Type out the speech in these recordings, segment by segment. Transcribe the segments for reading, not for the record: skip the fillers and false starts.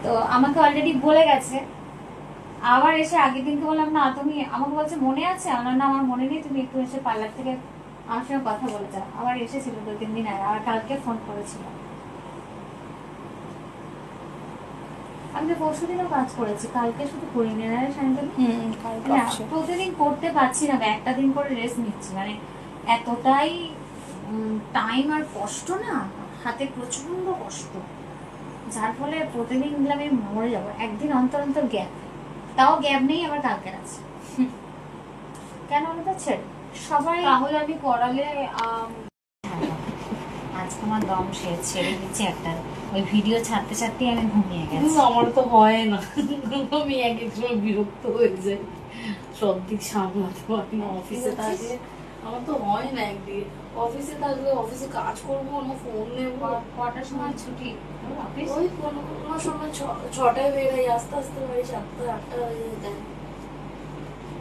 তো আমাকে অলরেডি বলে গেছে। আবার এসে আগের দিনকে বললাম না তুমি আমাকে বলছে মনে আছে, না আমার মনে নেই, তুমি একটু এসে পার্লার থেকে আমার সঙ্গে কথা বলে যাও। আবার এসেছিল 2-3 দিন আগে, আর কালকে ফোন করেছিল। আমি তো পরশু দিনও কাজ করেছি, কালকে শুধু করিনি না শান্তনু। প্রতিদিন করতে পারছি না, একটা দিন করে রেস্ট নিচ্ছি, মানে এতটাই টাইম আর কষ্ট না, হাতে প্রচন্ড কষ্ট, যার ফলে প্রতিদিন দিলে আমি মরে যাবো। একদিন অন্তর অন্তর গ্যাপ, তাও গ্যাপ নেই আবার কালকের আছে। কেন বলতে ছেড়ে সবাই তাহলে আমি করালে আজকে আমার দম ছেড়ে দিচ্ছে একটা, ওই ভিডিও ছাড়তে ছাড়তেই আমি ঘুমিয়ে গেছি। আমার তো হয় না, আমি এক এক সময় বিরক্ত হয়ে যাই, সব দিক সামলাতে পারি না। অফিসে থাকে আমার তো হয় না, একদিকে অফিসে থাকলে অফিসে কাজ করবো না, ফোন নেবো। কটার সময় ছুটি? ওই কোনো কোনো সময় 6টায় বেরোই, আস্তে আস্তে বাড়ি 7টা 8টা হয়ে যায়।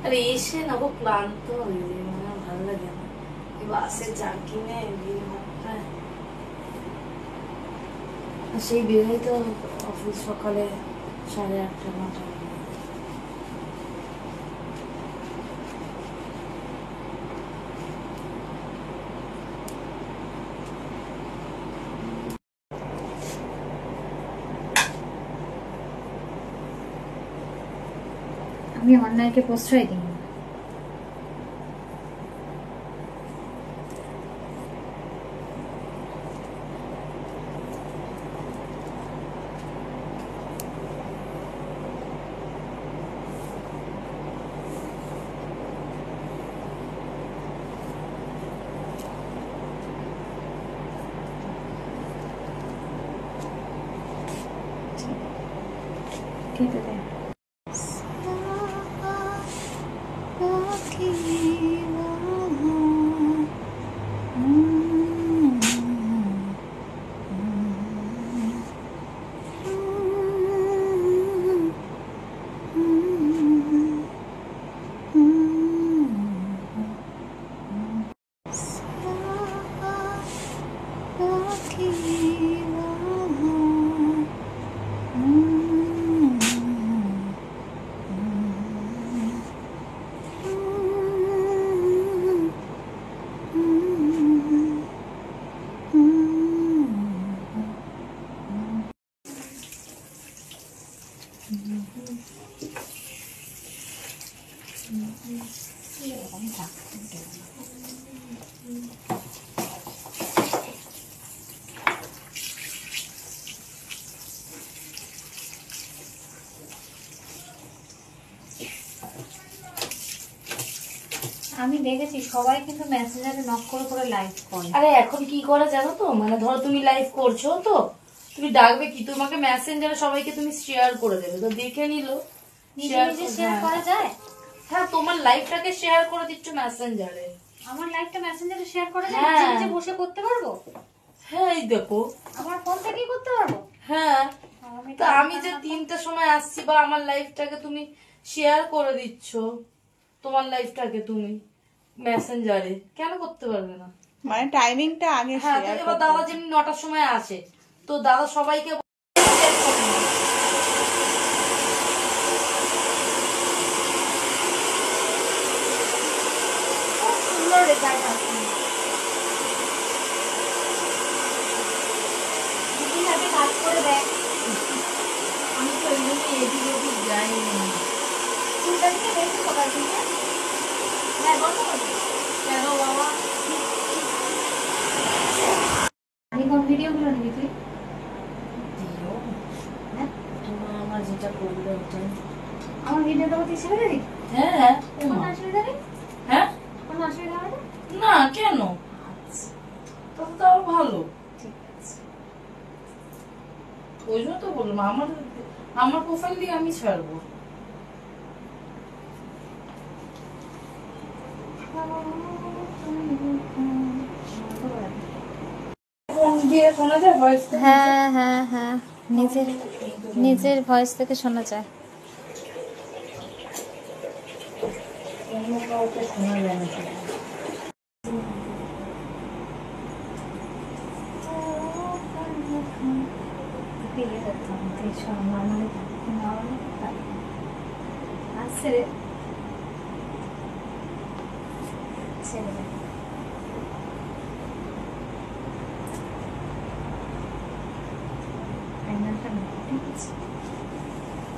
আর এসে না খুব ক্লান্ত হয়ে যায়, মানে ভালো লাগে না বাসে জার্কিনে সেই বেরোই তো অফিস সকালে 8:30 9টা। আমি অন্যায়কে প্রশ্রয় দিই। কেটে দেয়। আমি দেখেছি সবাই কিন্তু মেসেঞ্জারে নক করে করে লাইভ করে। আরে এখন কি করে জানো তো, মানে ধরো তুমি লাইভ করছো তো তুমি ডাকবে কি, তোমাকে মেসেঞ্জারে সবাইকে তুমি শেয়ার করে দেবে, তো দেখে নিলো শেয়ার করা যায়। হ্যাঁ তোমার লাইভটাকে শেয়ার করে দিচ্ছ মেসেঞ্জারে। আমার লাইভটা মেসেঞ্জারে শেয়ার করা যায়, নিজে বসে করতে পারবো? হ্যাঁ এই দেখো আমার ফোন থেকেই করতে পারবো। হ্যাঁ তো আমি যে 3টার সময় আসছি বা আমার লাইভটাকে তুমি শেয়ার করে দিচ্ছ, তোমার লাইভটাকে তুমি মেসেঞ্জারে কেন করতে পারবে না? মানে টাইমিংটা আগে হ্যাঁ তো এবার দাদা যেমনি 9টার সময় আসে, তো দাদা সবাইকে সুন্দর রেজাল্ট আসছে। কাজ করে দেয়, আমি তো এমনি এদিক ওদিক যাইনি। চুলটা দিকে বেশি সকাল দিকে। হ্যাঁ বন্ধ করো। কেন বাবা? আমি কোন ভিডিওগুলো নিবি তুই? তোমার আমার যেটা করবে ওটাই। আমার ভিডিওটা তুই ছেড়ে দিবি? হ্যাঁ কোনো অসুবিধা নেই। হ্যাঁ কোনো অসুবিধা হবে না, কেন? তবে তো আরো ভালো। ঠিক আছে, ওই জন্য তো বললাম আমার প্রোফাইল দিয়ে আমি ছাড়বো। হ্যাঁ হ্যাঁ হ্যাঁ, নিজের ভয়েস থেকে শোনা যায়। ইয়ে করতে হবে, সব নর্মালি আসছে রে ছেড়ে দে। ফাইনালটা না, ঠিক আছে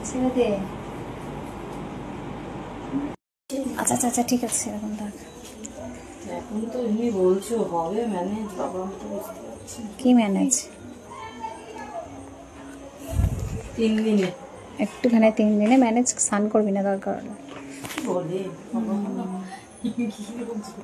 ছেড়ে দে। আচ্ছা আচ্ছা আচ্ছা ঠিক আছে, এরকম থাক। এখন তো এমনি বলছো হবে ম্যানেজ, বাবা আমি তো বুঝতে পারছি না। কি ম্যানেজ? 3 দিনে একটুখানি 3 দিনে ম্যানেজ, স্নান করবি না দরকার হলে। কি বলে বাবা, কি বলছো?